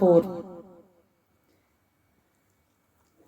4।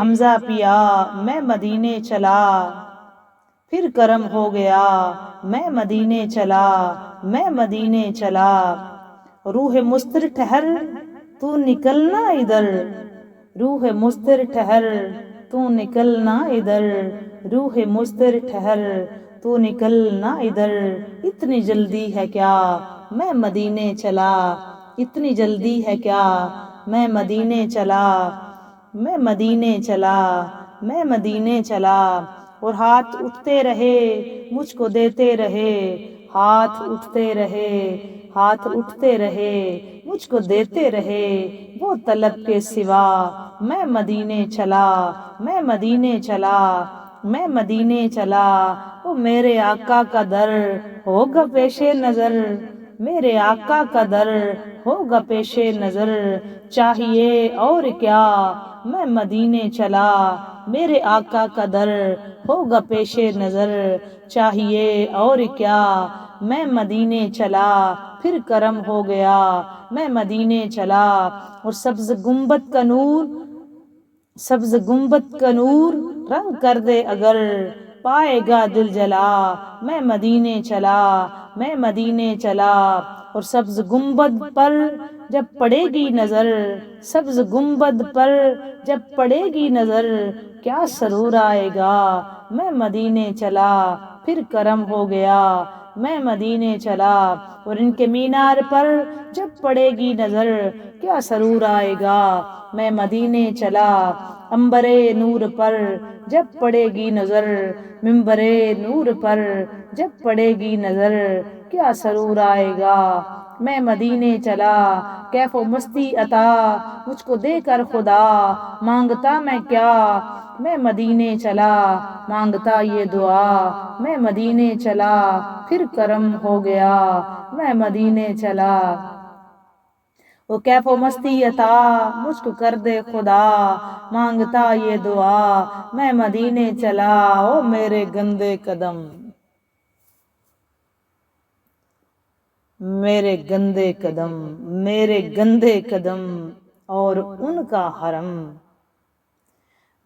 حمزہ پیا میں مدینے چلا، پھر کرم ہو گیا میں مدینے چلا، میں مدینے چلا۔ روح مستر ٹھہر تو نکلنا ادھر، روح مستر ٹھہر تو نکلنا ادھر، روح مستر ٹھہر تو نکلنا ادھر۔ اتنی جلدی ہے کیا میں مدینے چلا، اتنی جلدی ہے کیا میں مدینے چلا، میں مدینے چلا، میں مدینے چلا۔ اور ہاتھ اٹھتے رہے مجھ کو دیتے رہے، ہاتھ اٹھتے رہے، ہاتھ اٹھتے رہے مجھ کو دیتے رہے، وہ طلب کے سوا میں مدینے چلا، میں مدینے چلا، میں مدینے چلا۔ وہ میرے آقا کا در ہوگا پیش نظر، میرے آقا کا در ہوگا پیش نظر، چاہیے اور کیا میں مدینے چلا، میرے آقا کا در ہوگا پیش نظر، چاہیے اور کیا میں مدینے چلا۔ پھر کرم ہو گیا میں مدینے چلا۔ اور سبز گنبد کا نور، سبز گنبد کا نور رنگ کر دے اگر، پائے گا دل جلا، میں مدینے چلا، میں مدینے چلا۔ اور سبز گنبد پر جب پڑے گی نظر، سبز گنبد پر جب پڑے گی نظر، کیا سرور آئے گا میں مدینے چلا، پھر کرم ہو گیا میں مدینے چلا۔ اور ان کے مینار پر جب پڑے گی نظر، کیا سرور آئے گا میں مدینے چلا۔ عنبرِ نور پر جب پڑے گی نظر، منبرِ نور پر جب پڑے گی نظر، کیا سرور آئے گا میں مدینے چلا۔ کیف و مستی عطا مجھ کو دے کر خدا، مانگتا میں کیا میں مدینے چلا، مانگتا یہ دعا میں مدینے چلا، پھر کرم ہو گیا میں مدینے چلا۔ وہ کیف و مستی عطا مجھ کو کر دے خدا، مانگتا یہ دعا میں مدینے چلا۔ او میرے گندے قدم، میرے گندے قدم، میرے گندے قدم اور ان کا حرم،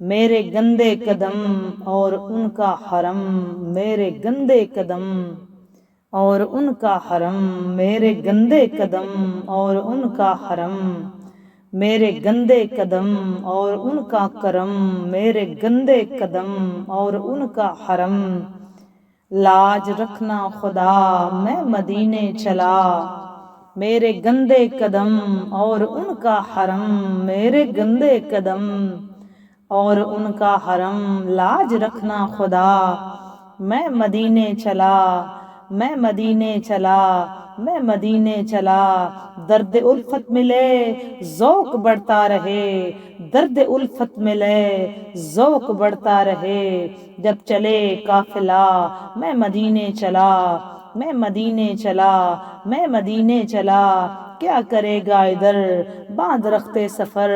میرے گندے قدم اور ان کا حرم، میرے گندے قدم اور ان کا حرم، میرے گندے قدم اور ان کا حرم، میرے گندے قدم اور ان کا کرم، میرے گندے قدم اور ان کا حرم۔ لاج رکھنا خدا میں مدینے چلا، میرے گندے قدم اور ان کا حرم، میرے گندے قدم اور ان کا حرم۔ لاج رکھنا خدا میں مدینے چلا، میں مدینے چلا، میں مدینے چلا۔ درد الفت ملے ذوق بڑھتا رہے، درد الفت ملے ذوق بڑھتا رہے، جب چلے قافلہ میں مدینے چلا، میں مدینے چلا، میں مدینے چلا۔ کیا کرے گا ادھر باندھ رکھتے سفر،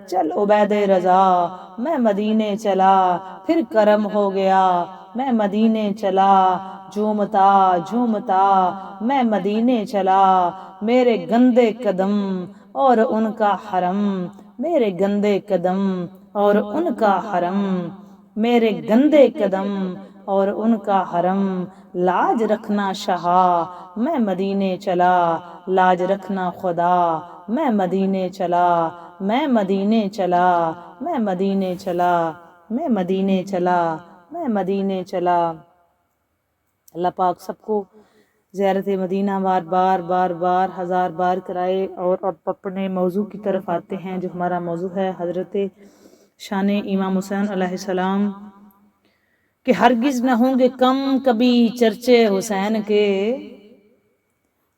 چل عبید رضا میں مدینے چلا، پھر کرم ہو گیا میں مدینے چلا، جھومتا جھومتا میں مدینے چلا۔ میرے گندے قدم اور ان کا حرم، میرے گندے قدم اور ان کا حرم، میرے گندے قدم اور ان کا حرم۔ لاج رکھنا شہا میں مدینے چلا، لاج رکھنا خدا میں مدینے چلا، میں مدینے چلا، میں مدینے چلا، میں مدینے چلا، میں مدینے چلا۔ اللہ پاک سب کو زیارت مدینہ بار بار بار بار ہزار بار کرائے۔ اور اب اپنے موضوع کی طرف آتے ہیں، جو ہمارا موضوع ہے حضرت شان امام حسین علیہ السلام، کہ ہرگز نہ ہوں گے کم کبھی چرچے حسین کے،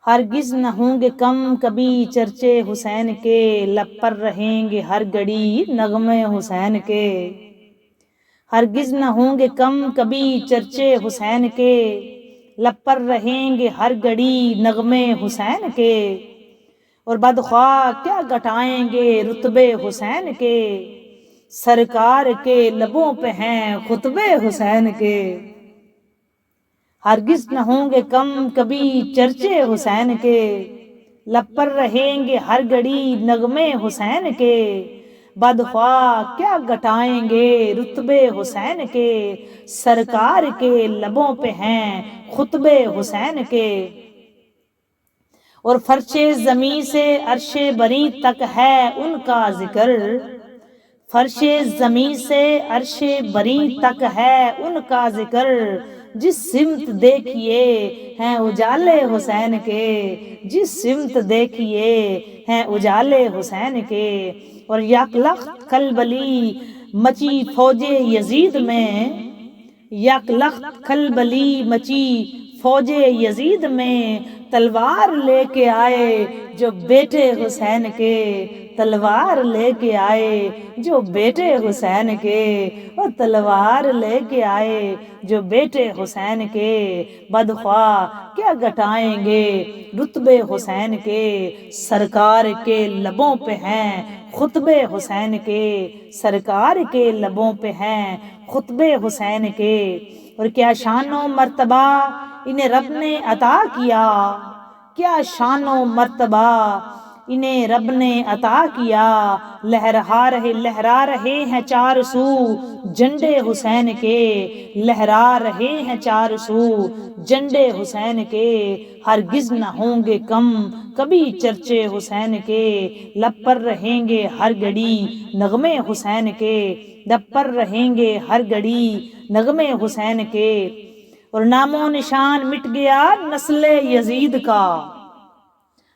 ہرگز نہ ہوں گے کم کبھی چرچے حسین کے، لب پر رہیں گے ہر گھڑی نغمے حسین کے، ہرگز نہ ہوں گے کم کبھی چرچے حسین کے، لب پر رہیں گے ہر گھڑی نغمے حسین کے، اور بدخواہ کیا گھٹائیں گے رتبے حسین کے، سرکار کے لبوں پہ ہیں خطبے حسین کے، ہرگز نہ ہوں گے کم کبھی چرچے حسین کے، لب پر رہیں گے ہر گھڑی نغمے حسین کے، بدخواہ کیا گھٹائیں گے رتبے حسین کے، سرکار کے لبوں پہ ہیں خطبے حسین کے۔ اور فرش زمیں سے عرش بری تک ہے ان کا ذکر، فرش زمیں سے عرش بری تک ہے ان کا ذکر، جس سمت دیکھیے ہیں اجالے حسین کے، جس سمت دیکھیے ہیں اجالے حسین کے۔ اور یک لخت کھلبلی مچی فوج یزید میں، یک لخت کھلبلی مچی فوج یزید میں، تلوار لے کے آئے جو بیٹے حسین کے، تلوار لے کے آئے جو بیٹے حسین کے، اور تلوار لے کے آئے جو بیٹے حسین کے۔ بدخواہ کیا گھٹائیں گے رتبے حسین کے، سرکار کے لبوں پہ ہیں خطبے حسین کے، سرکار کے لبوں پہ ہیں خطبے حسین کے۔ اور کیا شان و مرتبہ انہیں رب نے عطا کیا، کیا شان و مرتبہ انہیں رب نے عطا کیا، لہرا رہے ہیں چار سو جھنڈے حسین کے، لہرا رہے ہیں چار سو جھنڈے حسین کے، ہرگز نہ ہوں گے کم کبھی چرچے حسین کے، لب پر رہیں گے ہر گھڑی نغمے حسین کے، لب پر رہیں گے ہر گھڑی نغمے حسین کے۔ اور نام و نشان مٹ گیا نسل یزید کا،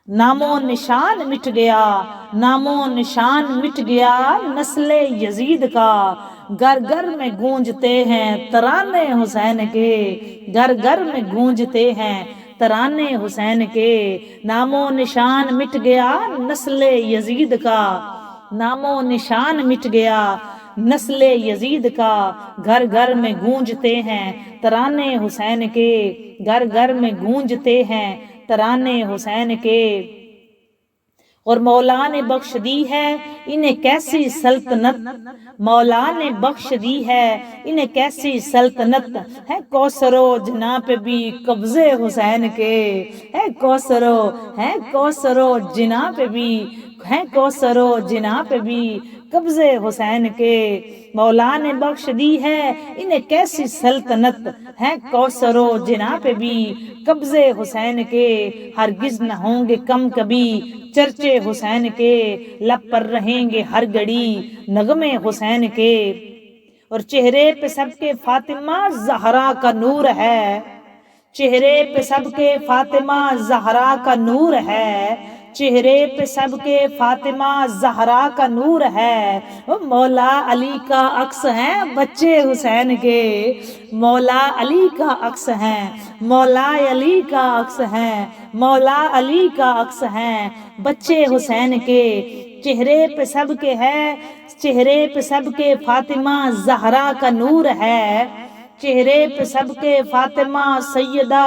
نام و نشان مٹ گیا، نام و نشان مٹ گیا نسل یزید کا، گھر گھر میں گونجتے ہیں ترانے حسین کے، گھر گھر میں گونجتے ہیں ترانے حسین کے۔ نام و نشان مٹ گیا نسل یزید کا، نام و نشان مٹ گیا نسل یزید کا، گھر گھر میں گونجتے ہیں ترانے حسین کے، گھر گھر میں گونجتے ہیں ترانے حسین کے۔ اور مولا نے بخش دی ہے انہیں کیسی سلطنت، مولا نے بخش دی ہے انہیں کیسی سلطنت، ہے کوثر و جناح پہ بھی قبضے حسین کے، ہے کوثر و جناح پہ بھی، ہے کوثر و جناح پہ بھی قبضے حسین کے۔ مولا نے بخش دی ہے انہیں کیسی سلطنت، ہے کوثر و جناح پہ بھی قبضے حسین کے، ہرگز نہ ہوں گے کم کبھی چرچے حسین کے، لب پر رہیں گے ہر گھڑی نغمے حسین کے۔ اور چہرے پہ سب کے فاطمہ زہرا کا نور ہے، چہرے پہ سب کے فاطمہ زہرا کا نور ہے، چہرے پہ سب کے فاطمہ زہرا کا نور ہے، مولا علی کا عکس ہیں بچے حسین کے، مولا علی کا عکس ہیں، مولا علی کا عکس ہیں، مولا علی کا عکس ہیں بچے حسین کے۔ چہرے پہ سب کے ہے، چہرے پہ سب کے فاطمہ زہرا کا نور ہے، چہرے پہ سب کے فاطمہ سیدہ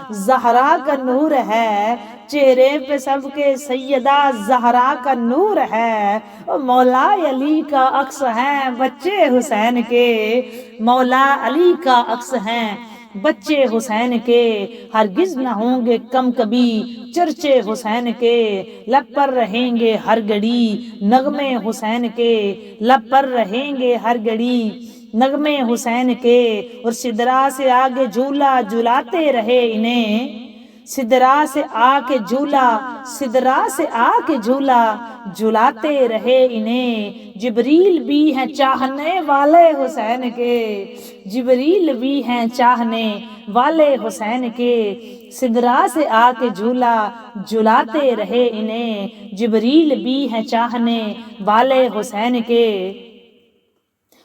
زہرا کا نور ہے، چہرے پہ سب کے سیدہ زہرا کا نور ہے، مولا علی کا عکس ہیں بچے حسین کے، مولا علی کا عکس ہیں بچے حسین کے، ہرگز نہ ہوں گے کم کبھی چرچے حسین کے، لب پر رہیں گے ہر گھڑی نغمے حسین کے، لب پر رہیں گے ہر گھڑی نغمے حسین کے۔ اور سدرا سے آگے جھولا جھلاتے رہے انہیں، سدرا سے آ کے جھولا، سدرا سے آ کے جھولا جھلاتے رہے انہیں، جبریل بھی ہیں چاہنے والے حسین کے، جبریل بھی ہیں چاہنے والے حسین کے، سدرا سے آ کے جھولا جھلاتے رہے انہیں، جبریل بھی ہیں چاہنے والے حسین کے۔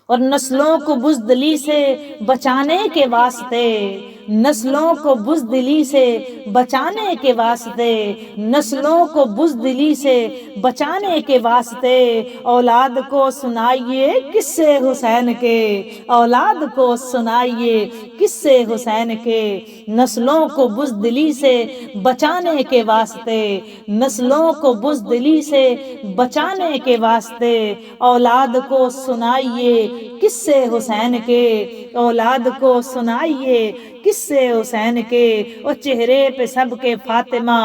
اور نسلوں کو بزدلی سے بچانے کے واسطے، نسلوں کو بزدلی سے بچانے کے واسطے، نسلوں کو بزدلی سے بچانے کے واسطے، اولاد کو سنائیے قصے حسین کے، اولاد کو سنائیے قصے حسین کے، نسلوں کو بزدلی سے بچانے کے واسطے، نسلوں کو بزدلی سے بچانے کے واسطے، اولاد کو سنائیے قصے حسین کے، اولاد کو سنائیے قصے حسین کے۔ اور چہرے پہ سب کے فاطمہ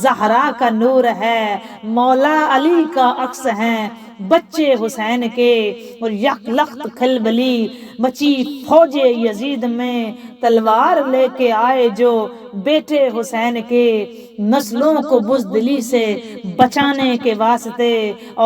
زہرا کا نور ہے، مولا علی کا عکس ہیں بچے حسین کے، اور یک لخت کھلبلی مچی فوج یزید میں، تلوار لے کے آئے جو بیٹے حسین کے، نسلوں کو بزدلی سے بچانے کے واسطے،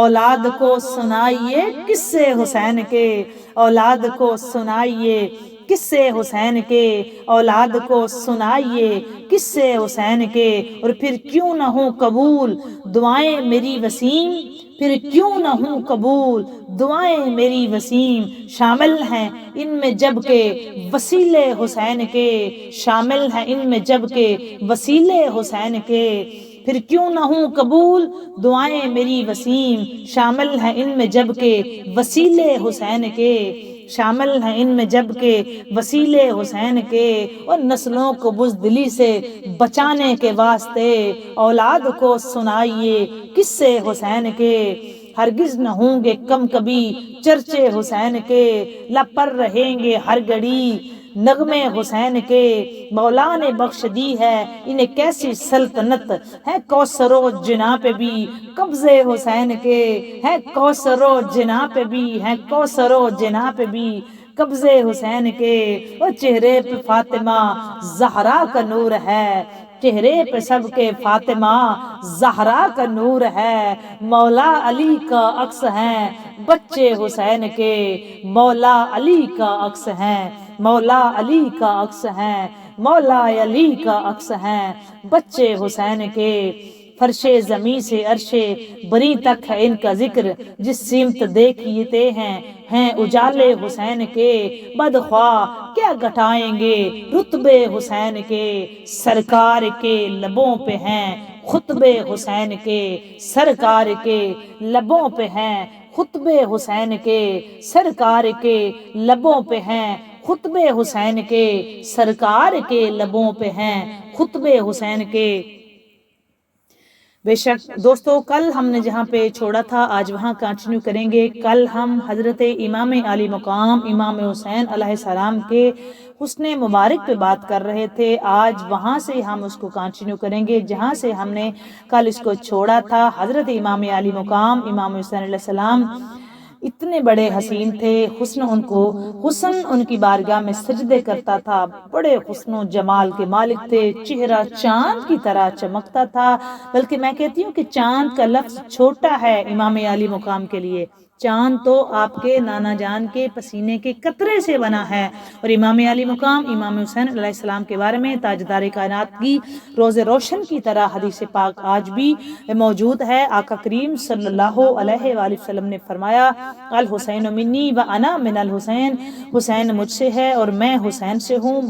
اولاد کو سنائیے قصے حسین کے، اولاد کو سنائیے قصے حسین کے، اولاد کو سنائیے قصے حسین کے، اور پھر کیوں نہ ہوں قبول دعائیں میری وسیم، پھر کیوں نہ ہوں قبول دعائیں میری وسیم، شامل ہیں ان میں جب کہ وسیلے حسین کے، شامل ہیں ان میں جب کہ وسیلے حسین کے، پھر کیوں نہ ہوں قبول دعائیں میری وسیم، شامل ہیں ان میں جب کہ وسیلے حسین کے، شامل ہیں ان میں جب کہ وسیلے حسین کے، اور نسلوں کو بزدلی سے بچانے کے واسطے، اولاد کو سنائیے قصے حسین کے، ہرگز نہ ہوں گے کم کبھی چرچے حسین کے، لب پر رہیں گے ہر گھڑی نغمے حسین کے، مولا نے بخش دی ہے انہیں کیسی سلطنت، ہے کوثر و جناح پہ بھی قبضے حسین کے، ہے کوثر و جناح پہ بھی، ہے کوثر و جناح پہ بھی قبضے حسین کے، اور چہرے پہ فاطمہ زہرا کا نور ہے، چہرے پہ سب کے فاطمہ زہرا کا نور ہے، مولا علی کا عکس ہیں بچے حسین کے، مولا علی کا عکس ہیں، مولا علی کا عکس ہیں، مولا علی کا عکس ہیں بچے حسین کے، فرش زمیں سے عرش بری تک ہے ان کا ذکر، جس سمت دیکھتے ہیں اجالے حسین کے، بدخواہ کیا گھٹائیں گے رتبے حسین کے، سرکار کے لبوں پہ ہیں خطبے حسین کے، سرکار کے لبوں پہ ہیں خطبے حسین کے، سرکار کے لبوں پہ ہیں خطبے حسین کے، سرکار کے لبوں پہ ہیں خطبے حسین کے۔ بے شک دوستو، کل ہم نے جہاں پہ چھوڑا تھا آج وہاں کنٹینیو کریں گے۔ کل ہم حضرت امام علی مقام امام حسین علیہ السلام کے حسن مبارک پہ بات کر رہے تھے، آج وہاں سے ہم اس کو کنٹینیو کریں گے جہاں سے ہم نے کل اس کو چھوڑا تھا۔ حضرت امام علی مقام امام حسین علیہ السلام اتنے بڑے حسین تھے، حسن ان کی بارگاہ میں سجدے کرتا تھا، بڑے حسن و جمال کے مالک تھے، چہرہ چاند کی طرح چمکتا تھا، بلکہ میں کہتی ہوں کہ چاند کا لفظ چھوٹا ہے امام علی مقام کے لیے، چاند تو آپ کے نانا جان کے پسینے کے قطرے سے بنا ہے، اور امام علی مقام امام حسین علیہ السلام کے بارے میں تاجدار کائنات کی روز روشن کی طرح حدیث پاک آج بھی موجود ہے۔ آقا کریم صلی اللہ علیہ وآلہ وسلم نے فرمایا، الحسین منی و انا من الحسین، حسین مجھ سے ہے اور میں حسین سے ہوں،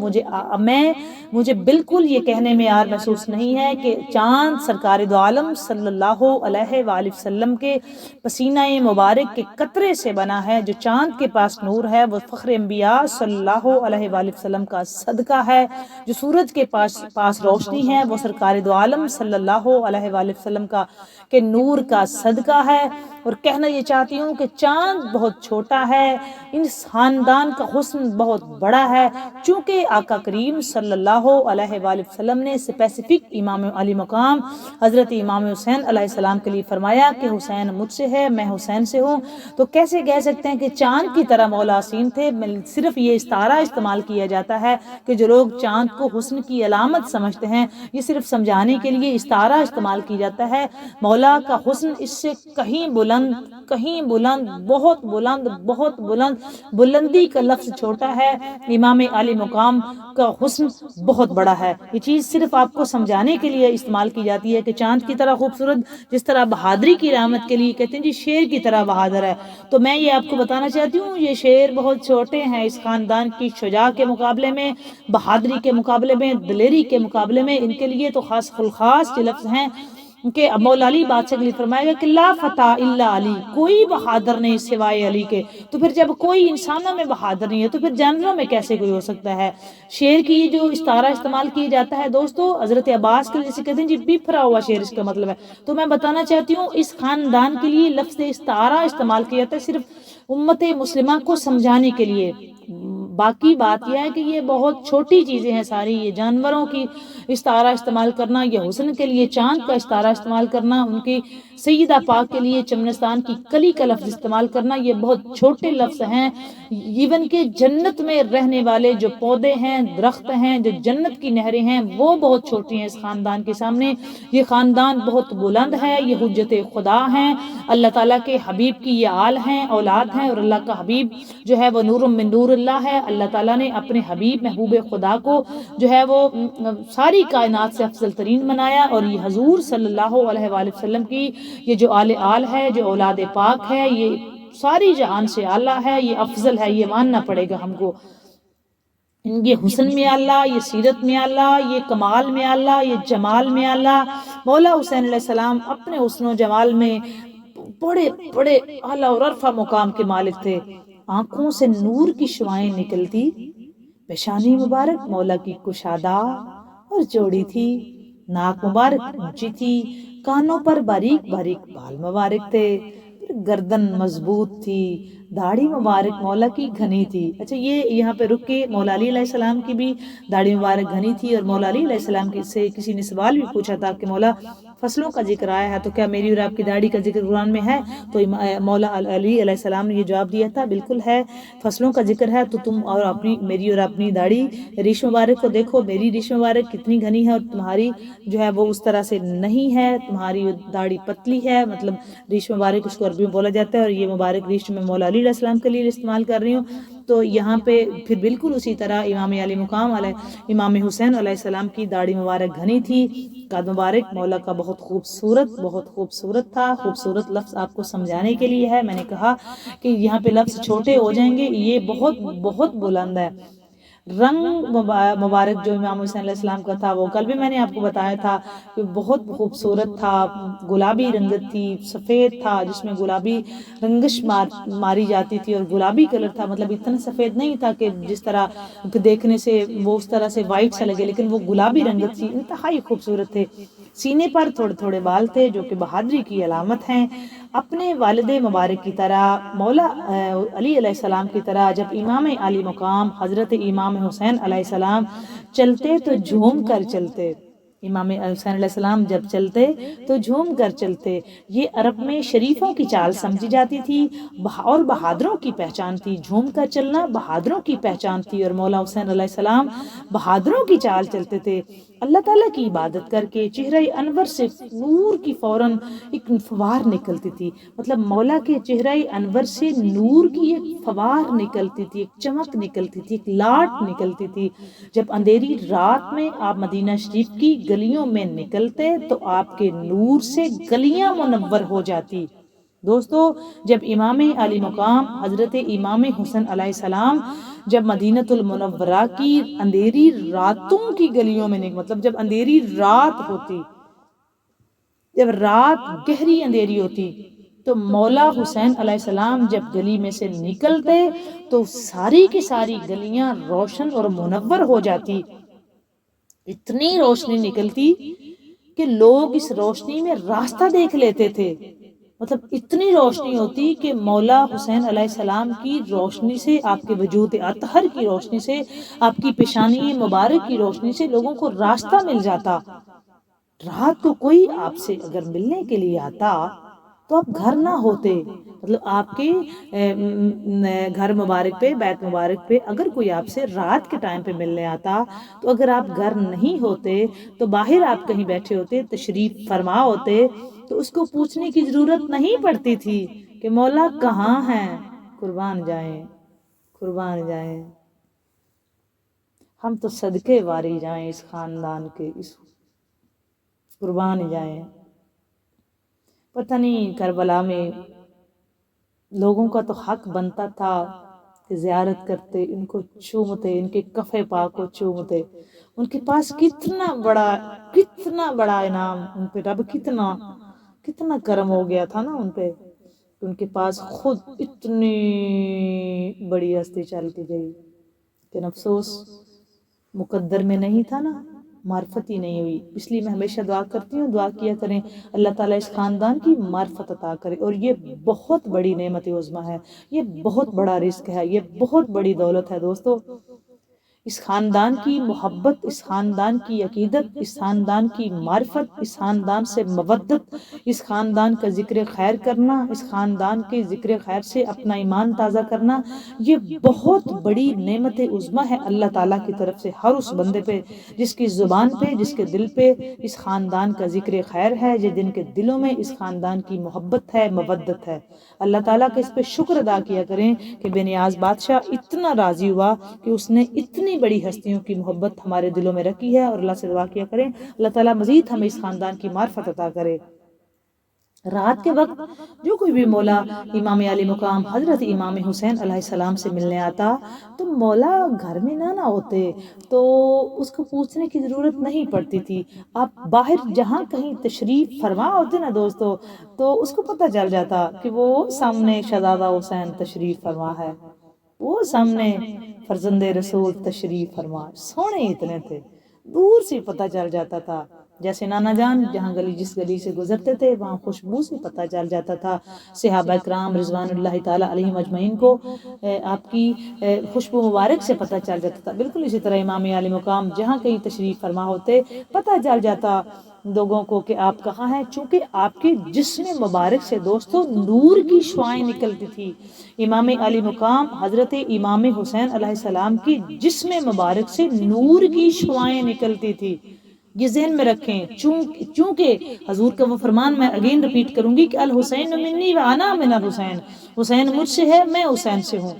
مجھے بالکل یہ کہنے میں عار محسوس نہیں ہے کہ چاند سرکار دو عالم صلی اللہ علیہ وآلہ وسلم کے پسینہ مبارک کے قطرے سے بنا ہے، جو چاند کے پاس نور ہے وہ فخر انبیاء صلی اللہ علیہ وآلہ وسلم کا صدقہ ہے، جو سورج کے پاس روشنی ہے وہ سرکار دو عالم صلی اللہ علیہ وآلہ وسلم کا کہ نور کا صدقہ ہے۔ اور کہنا یہ چاہتی ہوں کہ چاند بہت چھوٹا ہے، اس خاندان کا حسن بہت بڑا ہے، چونکہ آقا کریم صلی اللہ علیہ وآلہ وسلم نے اسپیسیفک امام علی مقام حضرت امام حسین علیہ السلام کے لیے فرمایا کہ حسین مجھ سے ہے، میں حسین سے ہوں، تو کیسے کہہ سکتے ہیں کہ چاند کی طرح مولا حسین تھے؟ صرف یہ استعارہ استعمال کیا جاتا ہے کہ جو لوگ چاند کو حسن کی علامت سمجھتے ہیں، یہ صرف سمجھانے کے لیے استعارہ استعمال کی جاتا ہے، مولا کا حسن اس سے کہیں بلند، بہت بلند، بلندی کا لفظ چھوٹا ہے، امام علی مقام کا حسن بہت بڑا ہے۔ یہ چیز صرف آپ کو سمجھانے کے لیے استعمال کی جاتی ہے کہ چاند کی طرح خوبصورت، جس طرح بہادری کی علامت کے لیے کہتے ہیں جی شیر کی طرح بہادر ہے، تو میں یہ آپ کو بتانا چاہتی ہوں یہ شیر بہت چھوٹے ہیں اس خاندان کی شجاع کے مقابلے میں، بہادری کے مقابلے میں، دلیری کے مقابلے میں، ان کے لیے تو خاص خلخاص کے لفظ ہیں کہ مولا علی بادشاہ کے لیے فرمایا گیا کہ لا فتح الا علی، کوئی بہادر نہیں سوائے علی کے، تو پھر جب کوئی انسانوں میں بہادر نہیں ہے تو پھر جانوروں میں کیسے کوئی ہو سکتا ہے؟ شیر کی جو استعارہ استعمال کیا جاتا ہے دوستو، حضرت عباس کے جیسے کہتے ہیں جی بپھرا ہوا شیر اس کا مطلب ہے، تو میں بتانا چاہتی ہوں اس خاندان کے لیے لفظ استعارہ استعمال کیا جاتا ہے صرف امت مسلمہ کو سمجھانے کے لیے، باقی بات یہ ہے کہ یہ بہت چھوٹی چیزیں ہیں ساری، یہ جانوروں کی استعارہ استعمال کرنا، یہ حسن کے لیے چاند کا استعارہ استعمال کرنا، ان کی سیدہ پاک کے لیے چمنستان کی کلی کا لفظ استعمال کرنا یہ بہت چھوٹے لفظ ہیں، ایون کہ جنت میں رہنے والے جو پودے ہیں، درخت ہیں، جو جنت کی نہریں ہیں، وہ بہت چھوٹی ہیں اس خاندان کے سامنے۔ یہ خاندان بہت بلند ہے، یہ حجت خدا ہیں، اللہ تعالیٰ کے حبیب کی یہ آل ہیں، اولاد ہیں، اور اللہ کا حبیب جو ہے وہ نور من نور اللہ ہے۔ اللہ تعالیٰ نے اپنے حبیب محبوب خدا کو جو ہے وہ ساری کائنات سے افضل ترین بنایا، اور یہ حضور صلی اللہ علیہ وآلہ وسلم کی یہ جو آل ہے، جو اولاد پاک ہے، یہ ساری جہان سے اعلیٰ ہے، یہ افضل ہے، یہ ماننا پڑے گا ہم کو۔ ان کے حسن میں اللہ، یہ سیرت میں اللہ، یہ کمال میں اللہ، یہ جمال میں اللہ۔ مولا حسین علیہ السلام اپنے حسن و جمال میں بڑے بڑے اعلیٰ اور عرفہ مقام کے مالک تھے۔ آنکھوں سے نور کی شعائیں نکلتی، پیشانی مبارک مولا کی کشادہ اور چوڑی تھی، ناک مبارک اونچی تھی، کانوں پر باریک باریک بال مبارک تھے، گردن مضبوط تھی، داڑھی مبارک مولا کی گھنی تھی۔ اچھا، یہ یہاں پہ رک کے مولا علی علیہ السلام کی بھی داڑھی مبارک گھنی تھی، اور مولا علی علیہ السلام سے کسی نے سوال بھی پوچھا تھا کہ مولا فصلوں کا ذکر آیا ہے تو کیا میری اور آپ کی داڑھی کا ذکر قرآن میں ہے؟ تو مولا علی علیہ السلام نے یہ جواب دیا تھا، بالکل ہے، فصلوں کا ذکر ہے، تو تم اور میری اور اپنی داڑھی ریش مبارک کو دیکھو، میری ریش مبارک کتنی گھنی ہے، اور تمہاری جو ہے وہ اس طرح سے نہیں ہے، تمہاری داڑھی پتلی ہے، مطلب ریش مبارک اس کو عربی میں بولا جاتا ہے، اور یہ مبارک ریش میں مولا علی علیہ السلام کے لیے استعمال کر رہی ہوں۔ تو یہاں پہ پھر بالکل اسی طرح امام علی مقام علیہ امام حسین علیہ السلام کی داڑھی مبارک گھنی تھی، قد مبارک مولا کا بہت خوبصورت تھا۔ خوبصورت لفظ آپ کو سمجھانے کے لیے ہے، میں نے کہا کہ یہاں پہ لفظ چھوٹے ہو جائیں گے، یہ بہت بلند ہے۔ رنگ مبارک جو امام حسین علیہ السلام کا تھا، وہ کل بھی میں نے آپ کو بتایا تھا کہ بہت خوبصورت تھا، گلابی رنگت تھی، سفید تھا، جس میں گلابی رنگش ماری جاتی تھی، اور گلابی کلر تھا، مطلب اتنا سفید نہیں تھا کہ جس طرح دیکھنے سے وہ اس طرح سے وائٹ سا لگے، لیکن وہ گلابی رنگت تھی، انتہائی خوبصورت تھے۔ سینے پر تھوڑے تھوڑے بال تھے جو کہ بہادری کی علامت ہیں۔ اپنے والد مبارک کی طرح، مولا علی علیہ السلام کی طرح، جب امام علی مقام حضرت امام حسین علیہ السلام چلتے تو جھوم کر چلتے، امام حسین علیہ السلام جب چلتے تو جھوم کر چلتے، یہ عرب میں شریفوں کی چال سمجھی جاتی تھی اور بہادروں کی پہچان تھی۔ جھوم کر چلنا بہادروں کی پہچان تھی، اور مولا حسین علیہ السلام بہادروں کی چال چلتے تھے۔ اللہ تعالیٰ کی عبادت کر کے چہرہ انور سے نور کی فوراً ایک فوار نکلتی تھی، مطلب مولا کے چہرہ انور سے نور کی ایک فوار نکلتی تھی، ایک چمک نکلتی تھی، ایک لاٹ نکلتی تھی۔ جب اندھیری رات میں آپ مدینہ شریف کی گلیوں میں نکلتے تو آپ کے نور سے گلیاں منور ہو جاتی۔ دوستو، جب امام علی مقام حضرت امام حسن علیہ السلام جب مدینۃ المنورہ کی اندھیری راتوں کی گلیوں میں مطلب جب اندھیری رات ہوتی، جب رات گہری اندھیری ہوتی، تو مولا حسین علیہ السلام جب گلی میں سے نکلتے تو ساری کی ساری گلیاں روشن اور منور ہو جاتی۔ اتنی روشنی نکلتی کہ لوگ اس روشنی میں راستہ دیکھ لیتے تھے، مطلب اتنی روشنی ہوتی کہ مولا حسین علیہ السلام کی روشنی سے، آپ کے وجود اطہر کی روشنی سے، آپ کی پیشانی مبارک کی روشنی سے لوگوں کو راستہ مل جاتا۔ رات کو کوئی آپ سے اگر ملنے کے لیے آتا تو آپ گھر نہ ہوتے، مطلب آپ کے گھر مبارک پہ، بیت مبارک پہ اگر کوئی آپ سے رات کے ٹائم پہ ملنے آتا تو اگر آپ گھر نہیں ہوتے تو باہر آپ کہیں بیٹھے ہوتے، تشریف فرما ہوتے، تو اس کو پوچھنے کی ضرورت نہیں پڑتی تھی کہ مولا کہاں ہیں، قربان جائیں قربان جائیں، ہم تو صدقے واری جائیں اس خاندان کے، اس قربان جائیں۔ پتہ نہیں کربلا میں لوگوں کا تو حق بنتا تھا کہ زیارت کرتے، ان کو چومتے، ان کے کفے پاک کو چومتے، ان کے پاس کتنا بڑا انعام، ان پہ رب کتنا کرم ہو گیا تھا نا ان پہ، ان کے پاس خود اتنی بڑی ہستی چلتی گئی، لیکن افسوس مقدر میں نہیں تھا نا، معرفت ہی نہیں ہوئی۔ اس لیے میں ہمیشہ دعا کرتی ہوں، دعا کیا کریں اللہ تعالیٰ اس خاندان کی معرفت عطا کرے، اور یہ بہت بڑی نعمت عظمیٰ ہے، یہ بہت بڑا رزق ہے، یہ بہت بڑی دولت ہے دوستو۔ اس خاندان کی محبت، اس خاندان کی عقیدت، اس خاندان کی معرفت، اس خاندان سے مودت، اس خاندان کا ذکر خیر کرنا، اس خاندان کے ذکر خیر سے اپنا ایمان تازہ کرنا، یہ بہت بڑی نعمت عظمیٰ ہے اللہ تعالیٰ کی طرف سے ہر اس بندے پہ جس کی زبان پہ، جس کے دل پہ اس خاندان کا ذکر خیر ہے، جن کے دلوں میں اس خاندان کی محبت ہے، مودت ہے۔ اللہ تعالیٰ کا اس پہ شکر ادا کیا کریں کہ بے نیاز بادشاہ اتنا راضی ہوا کہ اس نے اتنی بڑی ہستیوں کی محبت ہمارے دلوں میں رکھی ہے، اور اللہ سے دعا کیا کریں اللہ تعالیٰ مزید ہمیں اس خاندان کی معرفت عطا کرے۔ رات کے وقت جو کوئی بھی مولا امام علی مقام حضرت امام حسین علیہ السلام سے ملنے آتا تو مولا گھر میں نہ ہوتے تو اس کو پوچھنے کی ضرورت نہیں پڑتی تھی۔ آپ باہر جہاں کہیں تشریف فرما ہوتے نا دوستو تو اس کو پتہ چل جاتا کہ وہ سامنے شہزادہ حسین تشریف فرما ہے، وہ سامنے فرزند رسول تشریف فرما۔ سونے اتنے تھے، دور سے پتہ چل جاتا تھا، جیسے نانا جان جہاں جس گلی سے گزرتے تھے وہاں خوشبو سے پتہ چل جاتا تھا۔ صحابہ کرام رضوان اللہ تعالی علیہم اجمعین کو آپ کی خوشبو مبارک سے پتہ چل جاتا تھا۔ بالکل اسی طرح امام علی مقام جہاں کہیں تشریف فرما ہوتے پتہ چل جاتا لوگوں کو کہ آپ کہاں ہیں، چونکہ آپ کے جسم مبارک سے دوستو نور کی شعائیں نکلتی تھی۔ امام علی مقام حضرت امام حسین علیہ السلام کی جسم مبارک سے نور کی شعائیں نکلتی تھی۔ یہ ذہن میں رکھیں، چونکہ حضور کا وہ فرمان میں اگین ریپیٹ کروں گی کہ الحسین منی و انا من الحسین، حسین مجھ سے ہے میں حسین سے ہوں۔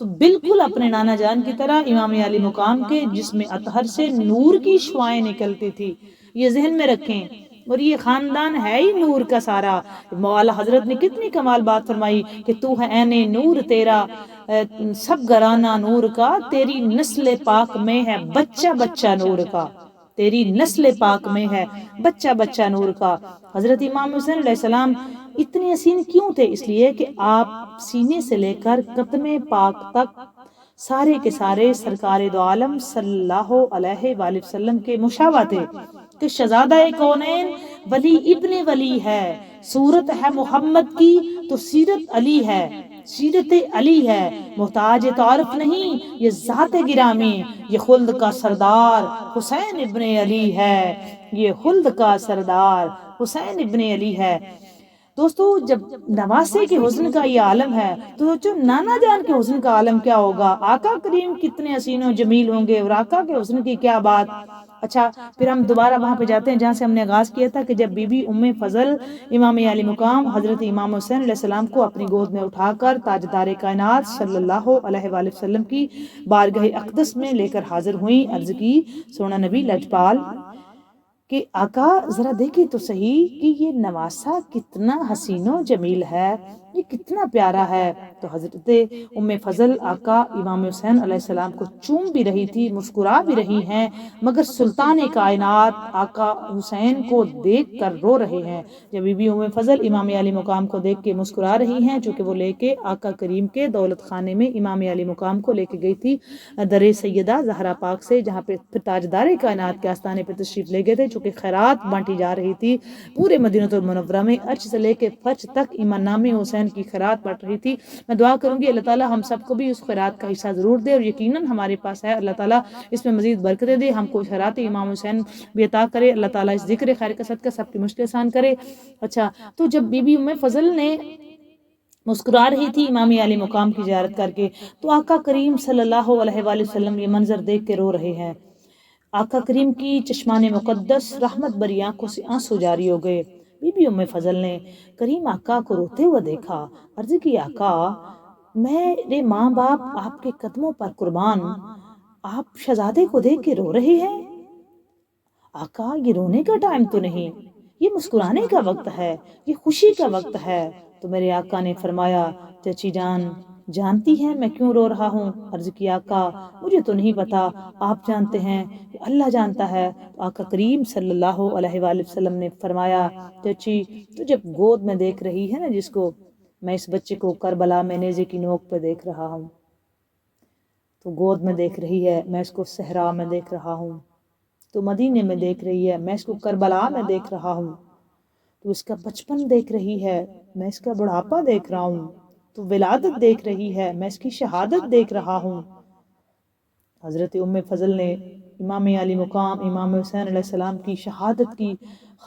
تو بالکل اپنے نانا جان کی طرح امام علی مقام کے جسم اطہر سے نور کی شعائیں نکلتی تھی، یہ ذہن میں رکھیں۔ اور یہ خاندان ہے ہی نور کا سارا۔ مولا حضرت نے کتنی کمال بات فرمائی کہ تو ہے عین نور تیرا سب گھرانہ نور کا، تیری نسل پاک میں ہے بچہ بچہ نور کا، تیری نسل پاک میں ہے بچہ بچہ نور کا۔ حضرت امام حسین علیہ السلام اتنے حسین کیوں تھے؟ اس لیے کہ آپ سینے سے لے کر قدم پاک تک سارے کے سارے سرکار دو عالم صلی اللہ علیہ وآلہ وسلم کے مشابہ تھے کہ شہزادہ کونین ولی ابن ولی ہے، صورت ہے محمد کی تو سیرت علی ہے، سیرت علی ہے، محتاج تعارف نہیں یہ ذات گرامی، یہ خلد کا سردار حسین ابن علی ہے، یہ خلد کا سردار حسین ابن علی ہے۔ دوستو جب نواسے کے حسن کا یہ عالم ہے تو جو نانا جان کے حسن کا عالم کیا ہوگا، آقا کریم کتنے حسین و جمیل ہوں گے، اور آقا کے حسن کی کیا بات۔ اچھا پھر ہم دوبارہ وہاں پہ جاتے ہیں جہاں سے ہم نے آغاز کیا تھا کہ جب بی بی ام فضل امام علی مقام حضرت امام حسین علیہ السلام کو اپنی گود میں اٹھا کر تاجدار کائنات صلی اللہ علیہ وآلہ وسلم کی بارگاہ اقدس میں لے کر حاضر ہوئیں، عرض کی سونا نبی لجپال کہ آقا ذرا دیکھیں تو صحیح کہ یہ نواسہ کتنا حسین و جمیل ہے، یہ کتنا پیارا ہے۔ تو حضرت ام فضل آقا امام حسین علیہ السلام کو چوم بھی رہی تھی، مسکرا بھی رہی ہیں، مگر سلطان کائنات آقا حسین کو دیکھ کر رو رہے ہیں۔ جب بی بی ام فضل امام علی مقام کو دیکھ کے مسکرا رہی ہیں، چونکہ وہ لے کے آقا کریم کے دولت خانے میں امام علی مقام کو لے کے گئی تھی در سیدہ زہرا پاک سے، جہاں پہ تاجدار کائنات کے آستانے پہ تشریف لے گئے تھے، چونکہ خیرات بانٹی جا رہی تھی پورے مدینہ المنورہ میں، عرش سے لے کے فرش تک ایمان نام حسین کی خیرات بانٹ رہی تھی۔ میں دعا کروں گی اللہ تعالیٰ ہم سب کو بھی اس خیرات کا حصہ ضرور دے، اور یقیناً ہمارے پاس ہے، اللہ تعالیٰ اس میں مزید برکتیں دے، ہم کو خیرات امام حسین بھی عطا کرے، اللہ تعالیٰ اس ذکر خیر کا صدقہ سب کی مشکل آسان کرے۔ اچھا تو جب بی بی ام فضل نے مسکرا رہی تھی امام علی مقام کی زیارت کر کے، تو آقا کریم صلی اللہ علیہ وآلہ وسلم یہ منظر دیکھ کے رو رہے ہیں۔ آقا کریم کی چشمان مقدس رحمت بری آنکھوں سے آنسو جاری ہو گئے۔ بی بی ام فضل نے کریم آقا کو روتے ہوئے دیکھا، عرض کی آقا میرے ماں باپ آپ کے قدموں پر قربان، آپ شہزادے کو دیکھ کے رو رہے ہیں؟ آقا یہ رونے کا ٹائم تو نہیں، یہ مسکرانے کا وقت ہے، یہ خوشی کا وقت ہے۔ تو میرے آقا نے فرمایا چچی جان جانتی ہیں میں کیوں رو رہا ہوں؟ عرض کی آقا مجھے تو نہیں پتا، آپ جانتے ہیں کہ اللہ جانتا ہے۔ تو آقا کریم صلی اللہ علیہ وآلہ وسلم نے فرمایا چچی تو جب گود میں دیکھ رہی ہے نا جس کو، میں اس بچے کو کربلا میں نیزے کی نوک پہ دیکھ رہا ہوں، تو گود میں دیکھ رہی ہے، میں اس کو صحرا میں دیکھ رہا ہوں، تو مدینے میں دیکھ رہی ہے، میں اس کو کربلا میں دیکھ رہا ہوں، تو اس کا بچپن دیکھ رہی ہے، میں اس کا بڑھاپا دیکھ رہا ہوں، تو ولادت دیکھ رہی ہے، میں اس کی شہادت دیکھ رہا ہوں۔ حضرت ام فضل نے امام علی مقام امام حسین علیہ السلام کی شہادت کی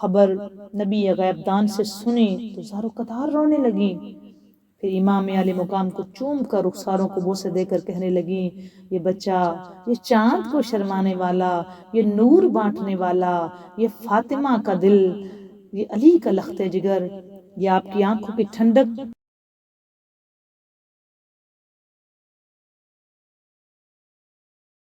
خبر نبی غیب دان سے سنی تو زارو قطار رونے لگیں. پھر امام علی مقام کو چوم کر رخساروں کو بوسے دے کر کہنے لگیں یہ بچہ، یہ چاند کو شرمانے والا، یہ نور بانٹنے والا، یہ فاطمہ کا دل، یہ علی کا لخت جگر، یہ آپ کی آنکھوں کی ٹھنڈک